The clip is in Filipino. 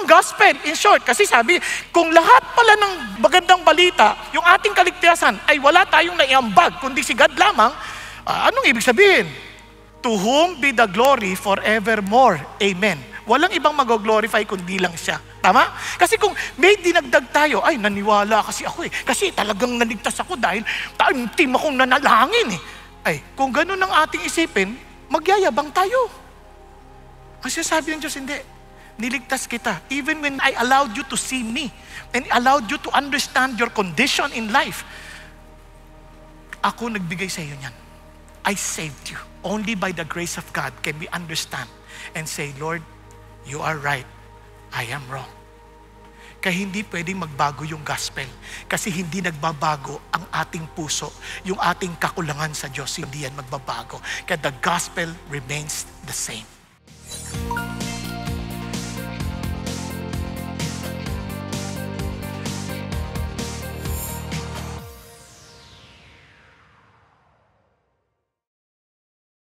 ang gospel? In short, kasi sabi, kung lahat pala ng magandang balita, yung ating kaligtasan ay wala tayong naiambag, kundi si God lamang, anong ibig sabihin? To whom be the glory forevermore. Amen. Walang ibang mag-glorify kundi lang siya. Tama? Kasi kung may dinagdag tayo, ay naniwala kasi ako eh. Kasi talagang naligtas ako dahil team akong nanalangin eh. Ay, kung ganun ang ating isipin, magyayabang tayo. Ang sinasabi ng Diyos, hindi. Niligtas kita. Even when I allowed you to see me and allowed you to understand your condition in life, ako nagbigay sa iyo niyan. I saved you. Only by the grace of God can we understand and say, Lord, you are right. I am wrong. Kaya hindi pwedeng magbago yung gospel. Kasi hindi nagbabago ang ating puso. Yung ating kakulangan sa Diyos, hindi yan magbabago. Kaya the gospel remains the same.